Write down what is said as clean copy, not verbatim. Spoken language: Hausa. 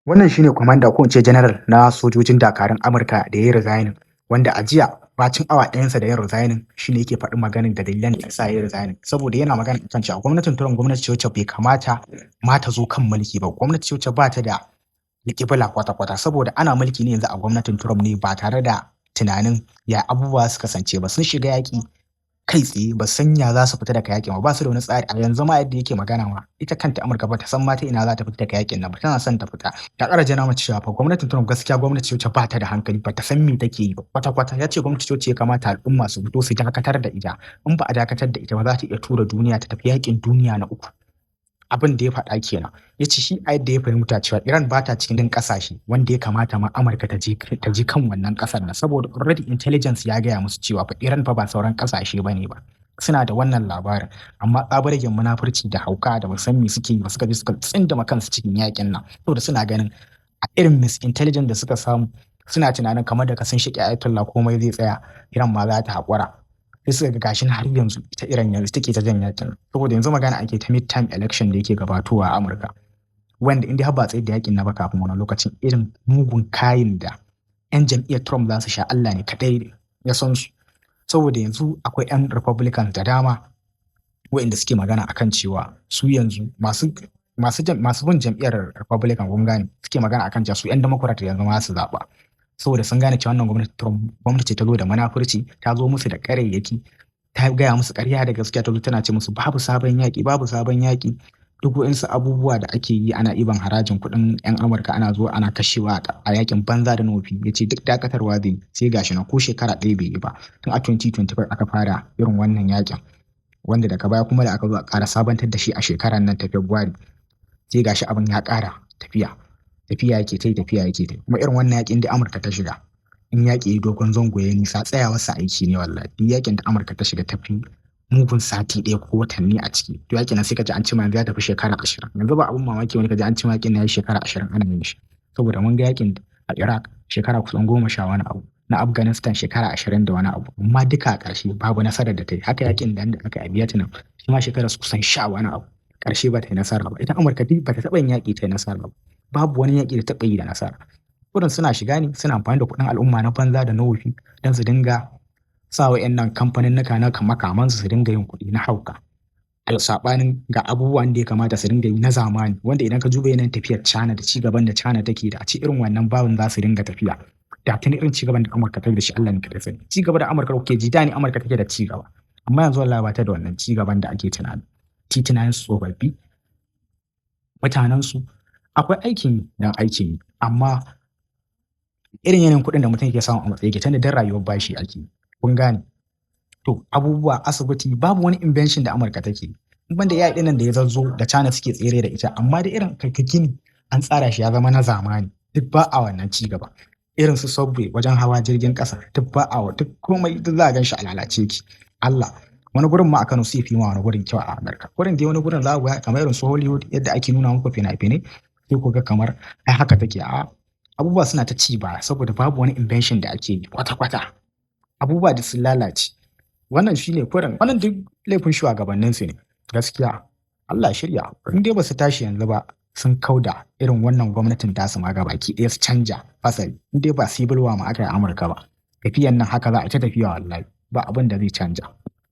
Wannan shine kwamanda ko in ce general na sojojin dakarun Amurka da ya yi resigning, wanda a jiya bacin awa ɗayansa da yin resigning shine yake faɗin maganin da dalilan da yasa ya yi resigning. Saboda yana magana akan cewa gwamnatin Trump gwamnati ce wacce bai kamata ma ta zo kan mulki ba. Gwamnati ce wacce ba ta da alƙibla kwata-kwata, saboda ana mulki ne yanzu a gwamnatin Trump ne ba tare da tunanin ya abubuwa su kasance ba. Sun shiga yaƙi kai tsaye ba san ya za su fita daga yaƙin ba su da wani tsari. A yanzu ma yadda yake magana ma ita kanta Amurka ba ta san ma ta ina za ta fita daga yaƙin nan ba, tana son ta fita. Ta ƙara jana mace cewa fa gwamnatin Trump gaskiya gwamnati ce wacce ba ta da hankali, ba ta san me take yi ba kwata-kwata. Ya ce gwamnati ce wacce ya kamata al'umma su fito su dakatar da ita. In ba a dakatar da ita ba za ta iya tura duniya ta tafi yaƙin duniya na uku. Abin da ya faɗa kenan. Ya ce shi a yadda ya fahimta cewa Iran ba ta cikin ƙasashe wanda ya kamata ma Amurka ta je kan wannan ƙasar nan, saboda already intelligence ya gaya musu cewa fa Iran fa ba sauran ƙasashe ba ne ba. Suna da wannan labarin, amma tsabaragen munafurci da hauka da ba san me suke yi ba suka je suka tsindama kansu cikin yaƙin nan. Saboda suna ganin a irin misintelligence da suka samu suna tunanin kamar daga sun shiƙe Ayatollah komai zai tsaya, Iran ma za ta haƙura. Sai suka ga gashin har yanzu ita Iran yanzu take ta jan yaƙin. Saboda yanzu magana ake ta midterm election da yake gabatowa a Amurka, wanda in dai har ba tsayar da yaƙin na ba kafin wani lokacin irin mugun kayin da 'yan jam'iyyar Trump za su sha Allah ne kaɗai ya san su. Saboda yanzu akwai 'yan Republicans da dama waɗanda suke magana akan cewa su yanzu masu bin jam'iyyar Republican kun gane suke magana akan cewa su 'yan Democrat yanzu ma su zaɓa. Saboda sun gane cewa wannan gwamnati Trump gwamnati ce ta zo da munafurci, ta zo musu da ƙarairaki, ta gaya musu ƙarya da gaskiya, ta zo tana ce musu babu sabon yaƙi. Duk waɗansu abubuwa da ake yi ana iban harajin kuɗin 'yan Amurka ana zuwa ana kashewa a yaƙin banza da nufi. Ya ce duk dakatarwa zai sai gashi na ko shekara ɗaya bai yi ba. Tun a 2025 aka fara irin wannan yaƙin, wanda daga baya kuma da aka zo a ƙara sabantar da shi a shekarar nan ta Fabrairu. Sai gashi abin ya ƙara tafiya yake ta yi. Kuma irin wannan yaƙin da Amurka ta shiga, in yaƙi ya dogon zango ya nisa tsayawarsa aiki ne wallahi. Duk yaƙin da Amurka ta shiga tafi mugun sati ɗaya ko watanni a ciki. To yaƙin nan sai ka ji an ce ma yanzu ya tafi shekara 20. Yanzu ba abin mamaki wani ka ji an ce ma yaƙin ya yi shekara 20 ana yin shi. Saboda mun ga yaƙin a Iraq shekara kusan 10 wani abu. Na Afghanistan shekara 20 da wani abu. Amma duka a ƙarshe babu nasarar da ta yi. Haka yaƙin da aka yi a Vietnam shi ma shekara kusan 10 wani abu. Ƙarshe ba ta yi nasara ba. Ita Amurka duk ba ta taɓa yin yaƙi ta yi nasara ba. Babu wani yaƙi da taɓa yi da nasara. Kurin suna shiga ne suna amfani da kuɗin al'umma na banza da na wofi don su dinga sa wa'yannan kamfaninnika na makamansu su dinga yin kuɗi na hauka. Saɓanin ga abubuwan da ya kamata su dinga yi na zamani, wanda idan ka duba yanayin tafiyar China da cigaban da China take da a ce irin wannan babin za su dinga tafiya. Da tuni irin cigaban da Amurka ta yi da shi Allah ne kaɗai sani. Cigaba da Amurka kuke ji da ne Amurka take da cigaba. Amma yanzu wallahi ba ta da wannan cigaban da ake tunani. Titunan su tsofaffi, mutanensu akwai aikin yi, amma irin yanayin kuɗin da mutum yake samu a matsayi yake tunda dan rayuwar bashi ake. Kun gane? To abubuwa asibiti babu wani invention da Amurka take. In banda AI ɗin nan da ya zazzo da China suke tsere da ita, amma da irin gini an tsara shi ya zama na zamani. Duk ba a wannan ci gaba. Irin su subway wajen hawa jirgin ƙasa duk ba a duk komai duk za a gan shi a lalace ki. Allah wani gurin ma a Kano sai fi ma wani gurin kyau a Amurka. Gurin dai wani gurin za ku ga kamar irin su Hollywood yadda ake nuna muku fina-finai sai ku ga kamar ai haka take. Abubuwa suna ta ci baya saboda babu wani invention da ake yi kwata-kwata. Abubuwa da sun lalace. Wannan shine kurin wannan duk laifin shugabanninsu ne gaskiya. Allah shirya. In dai ba su tashi yanzu ba sun kauda irin wannan gwamnatin tasu ma gabaki ɗaya su canja fasali. In dai ba civil war ma aka yi Amurka ba. Tafiyan nan haka za a ta tafiya wallahi ba abin da zai canja.